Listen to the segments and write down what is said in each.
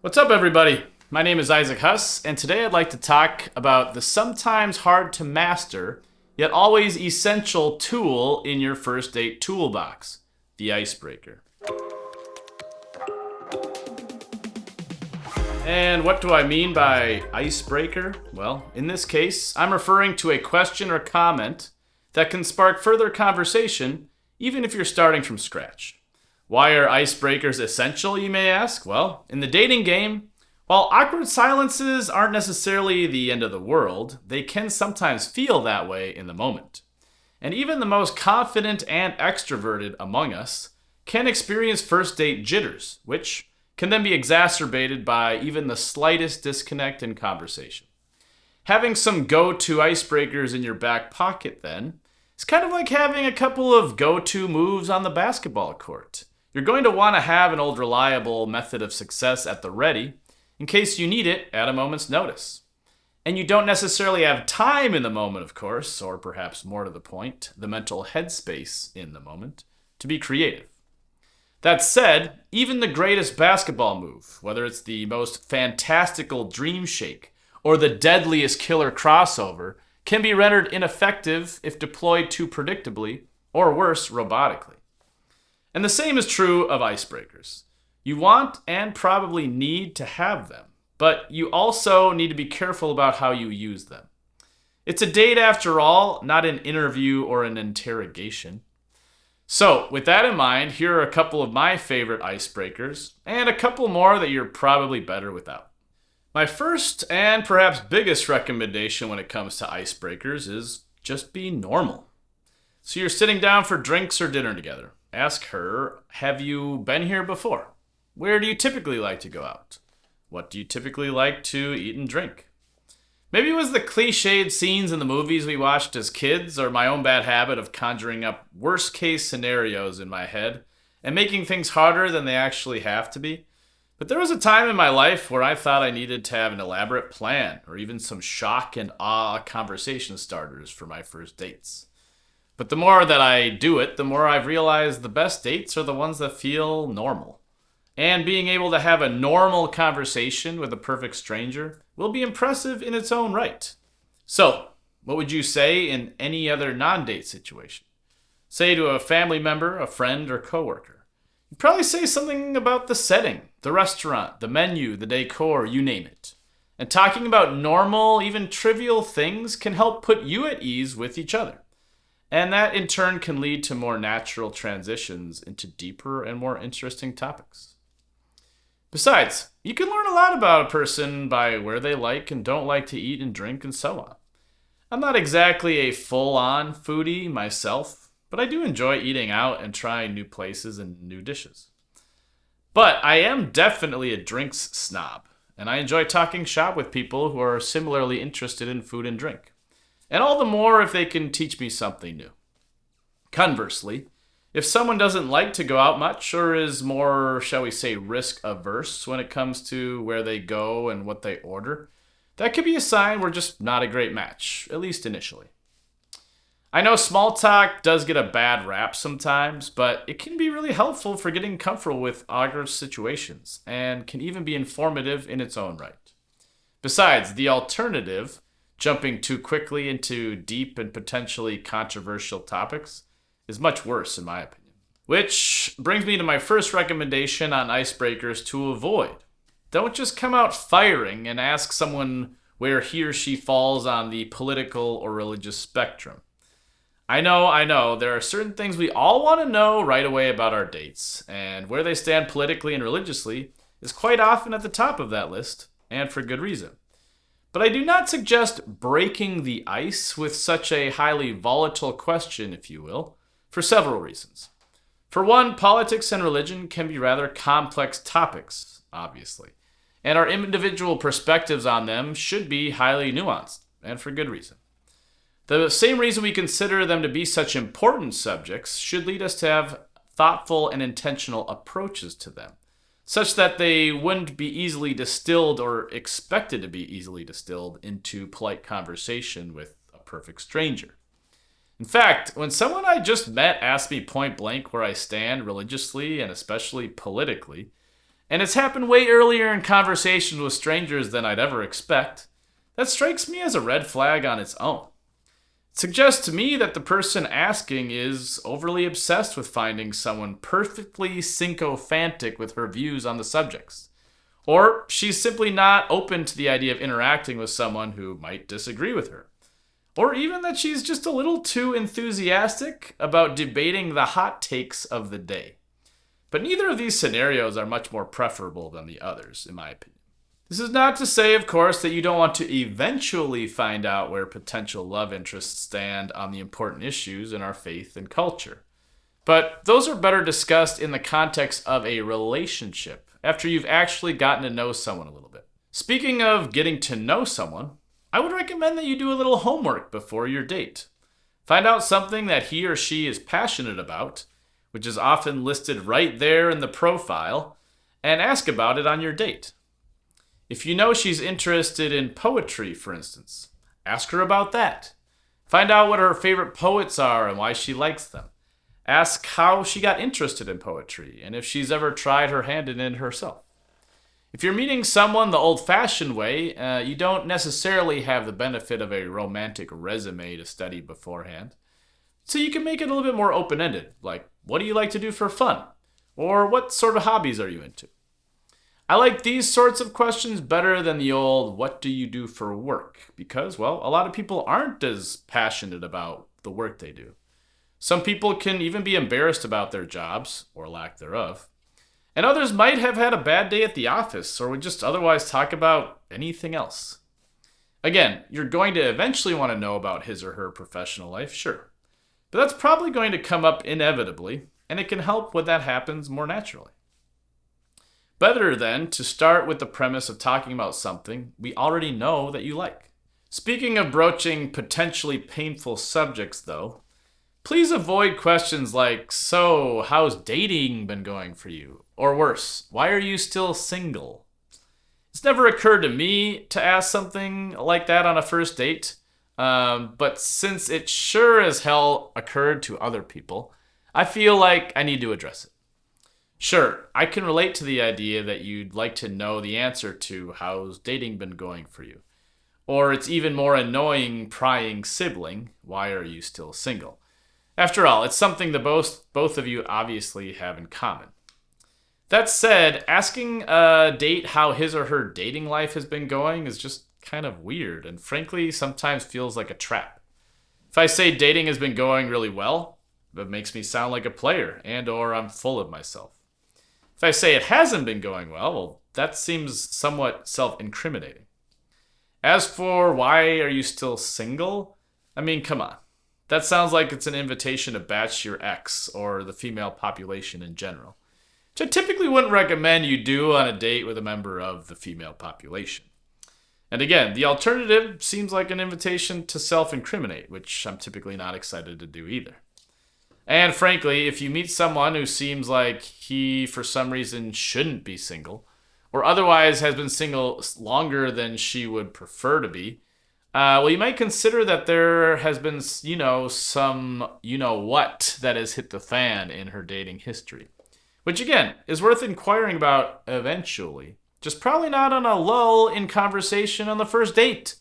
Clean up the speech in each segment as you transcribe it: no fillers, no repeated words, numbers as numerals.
What's up, everybody? My name is Isaac Huss, and today I'd like to talk about the sometimes hard to master, yet always essential tool in your first date toolbox, the icebreaker. And what do I mean by icebreaker? Well, in this case, I'm referring to a question or comment that can spark further conversation, even if you're starting from scratch. Why are icebreakers essential, you may ask? Well, in the dating game, while awkward silences aren't necessarily the end of the world, they can sometimes feel that way in the moment. And even the most confident and extroverted among us can experience first date jitters, which can then be exacerbated by even the slightest disconnect in conversation. Having some go-to icebreakers in your back pocket, then, is kind of like having a couple of go-to moves on the basketball court. You're going to want to have an old reliable method of success at the ready in case you need it at a moment's notice. And you don't necessarily have time in the moment, of course, or perhaps more to the point, the mental headspace in the moment, to be creative. That said, even the greatest basketball move, whether it's the most fantastical dream shake or the deadliest killer crossover, can be rendered ineffective if deployed too predictably, or worse, robotically. And the same is true of icebreakers. You want and probably need to have them, but you also need to be careful about how you use them. It's a date after all, not an interview or an interrogation. So, with that in mind, here are a couple of my favorite icebreakers, and a couple more that you're probably better without. My first and perhaps biggest recommendation when it comes to icebreakers is just be normal. So you're sitting down for drinks or dinner together. Ask her, have you been here before? Where do you typically like to go out? What do you typically like to eat and drink? Maybe it was the cliched scenes in the movies we watched as kids, or my own bad habit of conjuring up worst case scenarios in my head and making things harder than they actually have to be. But there was a time in my life where I thought I needed to have an elaborate plan or even some shock and awe conversation starters for my first dates. But the more that I do it, the more I've realized the best dates are the ones that feel normal. And being able to have a normal conversation with a perfect stranger will be impressive in its own right. So, what would you say in any other non-date situation? Say to a family member, a friend, or coworker. You'd probably say something about the setting, the restaurant, the menu, the decor, you name it. And talking about normal, even trivial things can help put you at ease with each other. And that in turn can lead to more natural transitions into deeper and more interesting topics. Besides, you can learn a lot about a person by where they like and don't like to eat and drink and so on. I'm not exactly a full-on foodie myself, but I do enjoy eating out and trying new places and new dishes. But I am definitely a drinks snob, and I enjoy talking shop with people who are similarly interested in food and drink. And all the more if they can teach me something new. Conversely, if someone doesn't like to go out much or is more, shall we say, risk averse when it comes to where they go and what they order, that could be a sign we're just not a great match, at least initially. I know small talk does get a bad rap sometimes, but it can be really helpful for getting comfortable with awkward situations and can even be informative in its own right. Besides, the alternative, jumping too quickly into deep and potentially controversial topics, is much worse in my opinion. Which brings me to my first recommendation on icebreakers to avoid. Don't just come out firing and ask someone where he or she falls on the political or religious spectrum. I know, there are certain things we all want to know right away about our dates, and where they stand politically and religiously is quite often at the top of that list, and for good reason. But I do not suggest breaking the ice with such a highly volatile question, if you will, for several reasons. For one, politics and religion can be rather complex topics, obviously, and our individual perspectives on them should be highly nuanced, and for good reason. The same reason we consider them to be such important subjects should lead us to have thoughtful and intentional approaches to them, such that they wouldn't be easily distilled or expected to be easily distilled into polite conversation with a perfect stranger. In fact, when someone I just met asked me point blank where I stand religiously and especially politically, and it's happened way earlier in conversations with strangers than I'd ever expect, that strikes me as a red flag on its own. It suggests to me that the person asking is overly obsessed with finding someone perfectly sycophantic with her views on the subjects. Or she's simply not open to the idea of interacting with someone who might disagree with her. Or even that she's just a little too enthusiastic about debating the hot takes of the day. But neither of these scenarios are much more preferable than the others, in my opinion. This is not to say, of course, that you don't want to eventually find out where potential love interests stand on the important issues in our faith and culture. But those are better discussed in the context of a relationship, after you've actually gotten to know someone a little bit. Speaking of getting to know someone, I would recommend that you do a little homework before your date. Find out something that he or she is passionate about, which is often listed right there in the profile, and ask about it on your date. If you know she's interested in poetry, for instance, ask her about that. Find out what her favorite poets are and why she likes them. Ask how she got interested in poetry and if she's ever tried her hand in it herself. If you're meeting someone the old-fashioned way, you don't necessarily have the benefit of a romantic resume to study beforehand. So you can make it a little bit more open-ended, like, what do you like to do for fun? Or what sort of hobbies are you into? I like these sorts of questions better than the old, what do you do for work? Because, well, a lot of people aren't as passionate about the work they do. Some people can even be embarrassed about their jobs, or lack thereof. And others might have had a bad day at the office, or would just otherwise talk about anything else. Again, you're going to eventually want to know about his or her professional life, sure. But that's probably going to come up inevitably, and it can help when that happens more naturally. Better then to start with the premise of talking about something we already know that you like. Speaking of broaching potentially painful subjects, though, please avoid questions like, so, how's dating been going for you? Or worse, why are you still single? It's never occurred to me to ask something like that on a first date, but since it sure as hell occurred to other people, I feel like I need to address it. Sure, I can relate to the idea that you'd like to know the answer to how's dating been going for you. Or it's even more annoying prying sibling, why are you still single? After all, it's something that both of you obviously have in common. That said, asking a date how his or her dating life has been going is just kind of weird and frankly sometimes feels like a trap. If I say dating has been going really well, that makes me sound like a player and or I'm full of myself. If I say it hasn't been going well, that seems somewhat self-incriminating. As for why are you still single? I mean, come on. That sounds like it's an invitation to batch your ex or the female population in general, which I typically wouldn't recommend you do on a date with a member of the female population. And again, the alternative seems like an invitation to self-incriminate, which I'm typically not excited to do either. And frankly, if you meet someone who seems like he, for some reason, shouldn't be single, or otherwise has been single longer than she would prefer to be, well, you might consider that there has been, some what that has hit the fan in her dating history. Which, again, is worth inquiring about eventually. Just probably not on a lull in conversation on the first date.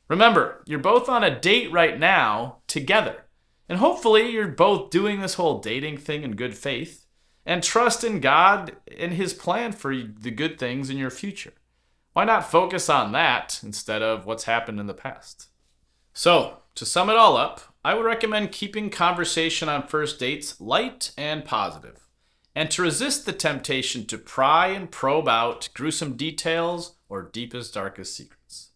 Remember, you're both on a date right now together. And hopefully you're both doing this whole dating thing in good faith and trust in God and his plan for the good things in your future. Why not focus on that instead of what's happened in the past? So, to sum it all up, I would recommend keeping conversation on first dates light and positive, and to resist the temptation to pry and probe out gruesome details or deepest, darkest secrets.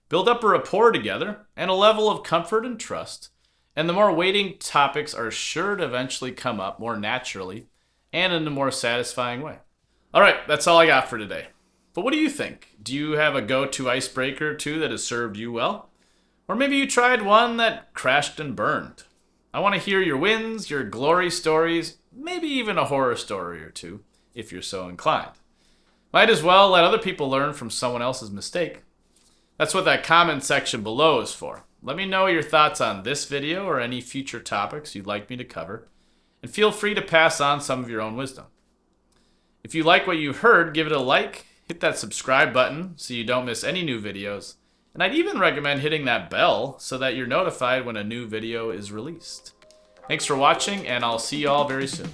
Build up a rapport together and a level of comfort and trust, and the more weighting topics are sure to eventually come up more naturally and in a more satisfying way. All right, that's all I got for today. But what do you think? Do you have a go-to icebreaker too that has served you well? Or maybe you tried one that crashed and burned. I want to hear your wins, your glory stories, maybe even a horror story or two, if you're so inclined. Might as well let other people learn from someone else's mistake. That's what that comment section below is for. Let me know your thoughts on this video or any future topics you'd like me to cover, and feel free to pass on some of your own wisdom. If you like what you heard, give it a like, hit that subscribe button so you don't miss any new videos, and I'd even recommend hitting that bell so that you're notified when a new video is released. Thanks for watching, and I'll see you all very soon.